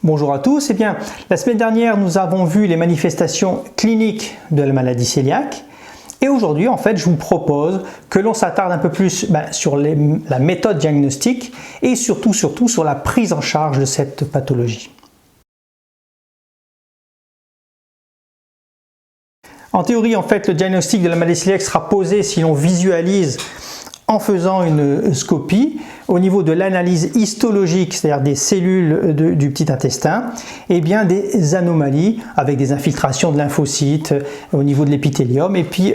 Bonjour à tous. Eh bien, la semaine dernière, nous avons vu les manifestations cliniques de la maladie cœliaque. Et aujourd'hui, en fait, je vous propose que l'on s'attarde un peu plus sur la méthode diagnostique et surtout sur la prise en charge de cette pathologie. En théorie, en fait, le diagnostic de la maladie cœliaque sera posé si l'on visualise en faisant une scopie au niveau de l'analyse histologique, c'est-à-dire des cellules du petit intestin, et bien des anomalies avec des infiltrations de lymphocytes au niveau de l'épithélium et puis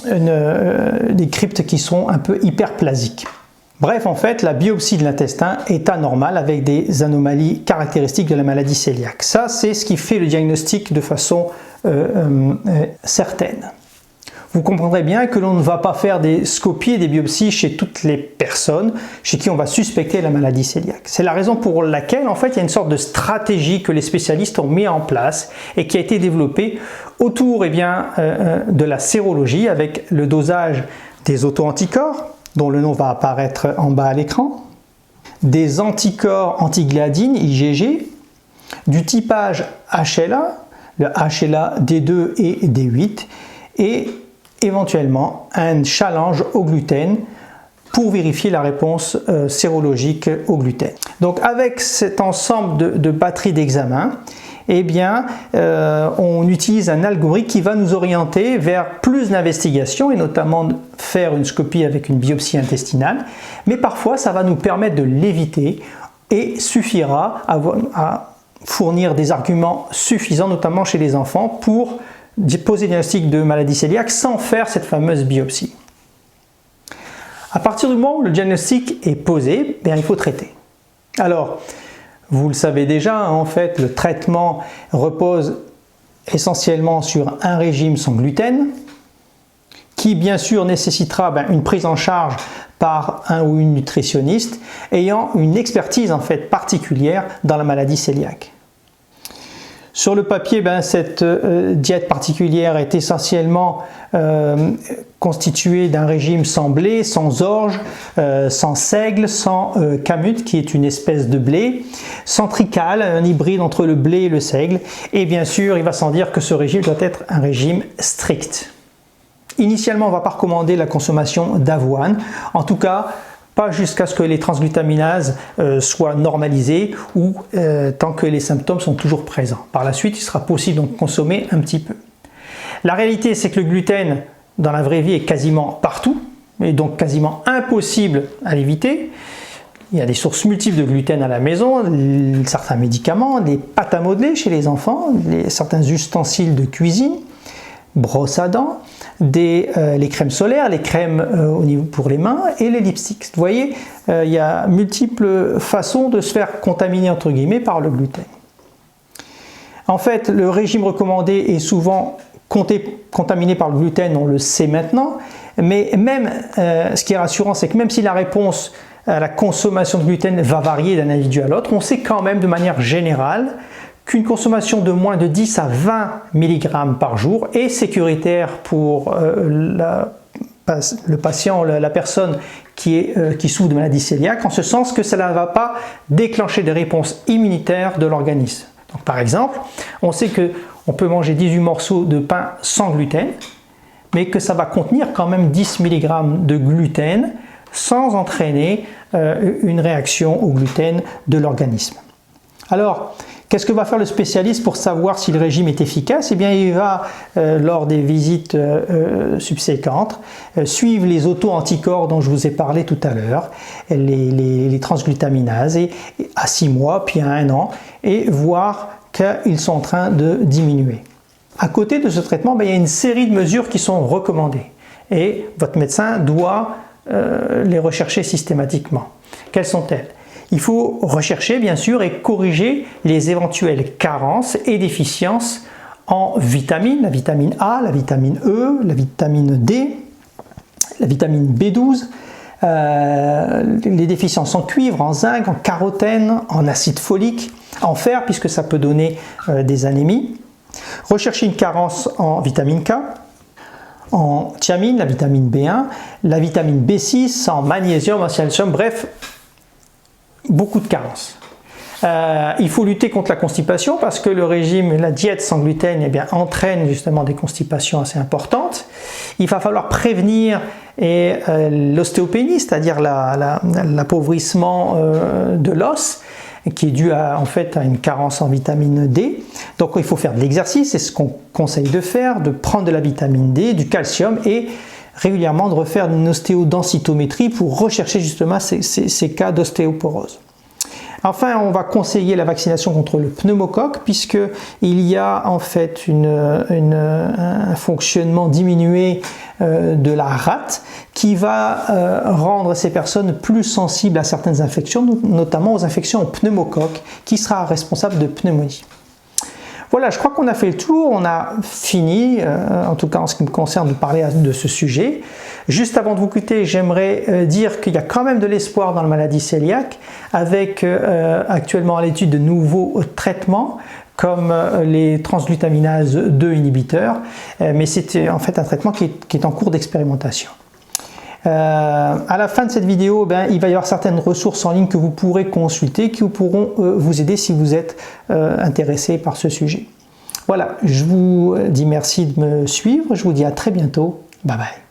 des cryptes qui sont un peu hyperplasiques. Bref, en fait, la biopsie de l'intestin est anormale avec des anomalies caractéristiques de la maladie cœliaque. Ça, c'est ce qui fait le diagnostic de façon certaine. Vous comprendrez bien que l'on ne va pas faire des scopies et des biopsies chez toutes les personnes chez qui on va suspecter la maladie cœliaque. C'est la raison pour laquelle, en fait, il y a une sorte de stratégie que les spécialistes ont mis en place et qui a été développée autour de la sérologie avec le dosage des auto-anticorps, dont le nom va apparaître en bas à l'écran, des anticorps antigliadine, IgG, du typage HLA, le HLA D2 et D8, et éventuellement un challenge au gluten pour vérifier la réponse sérologique au gluten. Donc avec cet ensemble de batteries d'examens, eh bien, on utilise un algorithme qui va nous orienter vers plus d'investigations et notamment faire une scopie avec une biopsie intestinale, mais parfois ça va nous permettre de l'éviter et suffira à fournir des arguments suffisants, notamment chez les enfants, pour poser le diagnostic de maladie cœliaque sans faire cette fameuse biopsie. À partir du moment où le diagnostic est posé, il faut traiter. Alors, vous le savez déjà, en fait, le traitement repose essentiellement sur un régime sans gluten, qui bien sûr nécessitera une prise en charge par un ou une nutritionniste ayant une expertise en fait particulière dans la maladie cœliaque. Sur le papier, cette diète particulière est essentiellement constituée d'un régime sans blé, sans orge, sans seigle, sans kamut qui est une espèce de blé, sans trical, un hybride entre le blé et le seigle. Et bien sûr, il va sans dire que ce régime doit être un régime strict. Initialement, on ne va pas recommander la consommation d'avoine, en tout cas pas jusqu'à ce que les transglutaminases soient normalisées ou tant que les symptômes sont toujours présents. Par la suite, il sera possible d'en consommer un petit peu. La réalité, c'est que le gluten, dans la vraie vie, est quasiment partout, et donc quasiment impossible à l'éviter. Il y a des sources multiples de gluten à la maison, certains médicaments, des pâtes à modeler chez les enfants, certains ustensiles de cuisine, brosse à dents, les crèmes solaires, les crèmes pour les mains et les lipsticks. Vous voyez, il y a multiples façons de se faire contaminer entre guillemets par le gluten. En fait, le régime recommandé est souvent contaminé par le gluten, on le sait maintenant, mais même ce qui est rassurant, c'est que même si la réponse à la consommation de gluten va varier d'un individu à l'autre, on sait quand même de manière générale qu'une consommation de moins de 10 à 20 mg par jour est sécuritaire pour le patient, la personne qui souffre de maladie cœliaque, en ce sens que cela ne va pas déclencher des réponses immunitaires de l'organisme. Donc, par exemple, on sait qu'on peut manger 18 morceaux de pain sans gluten, mais que ça va contenir quand même 10 mg de gluten sans entraîner une réaction au gluten de l'organisme. Alors, qu'est-ce que va faire le spécialiste pour savoir si le régime est efficace? Eh bien, il va, lors des visites subséquentes, suivre les auto-anticorps dont je vous ai parlé tout à l'heure, les transglutaminases, à 6 mois, puis à 1 an, et voir qu'ils sont en train de diminuer. À côté de ce traitement, il y a une série de mesures qui sont recommandées, et votre médecin doit les rechercher systématiquement. Quelles sont-elles? Il faut rechercher bien sûr et corriger les éventuelles carences et déficiences en vitamines, la vitamine A, la vitamine E, la vitamine D, la vitamine B12, les déficiences en cuivre, en zinc, en carotène, en acide folique, en fer puisque ça peut donner des anémies. Rechercher une carence en vitamine K, en thiamine, la vitamine B1, la vitamine B6, en magnésium, en calcium, bref, beaucoup de carences. Il faut lutter contre la constipation parce que le régime, la diète sans gluten, eh bien, entraîne justement des constipations assez importantes. Il va falloir prévenir l'ostéopénie, c'est-à-dire l'appauvrissement de l'os, qui est dû en fait à une carence en vitamine D. Donc il faut faire de l'exercice, c'est ce qu'on conseille de faire, de prendre de la vitamine D, du calcium et régulièrement de refaire une ostéodensitométrie pour rechercher justement ces cas d'ostéoporose. Enfin, on va conseiller la vaccination contre le pneumocoque puisqu'il y a en fait un fonctionnement diminué de la rate qui va rendre ces personnes plus sensibles à certaines infections, notamment aux infections au pneumocoque qui sera responsable de pneumonie. Voilà, je crois qu'on a fait le tour, on a fini, en tout cas en ce qui me concerne, de parler de ce sujet. Juste avant de vous quitter, j'aimerais dire qu'il y a quand même de l'espoir dans la maladie cœliaque, avec actuellement à l'étude de nouveaux traitements, comme les transglutaminase 2 inhibiteurs, mais c'est en fait un traitement qui est en cours d'expérimentation. À la fin de cette vidéo, il va y avoir certaines ressources en ligne que vous pourrez consulter, qui pourront vous aider si vous êtes intéressé par ce sujet. Voilà, je vous dis merci de me suivre, je vous dis à très bientôt, bye bye.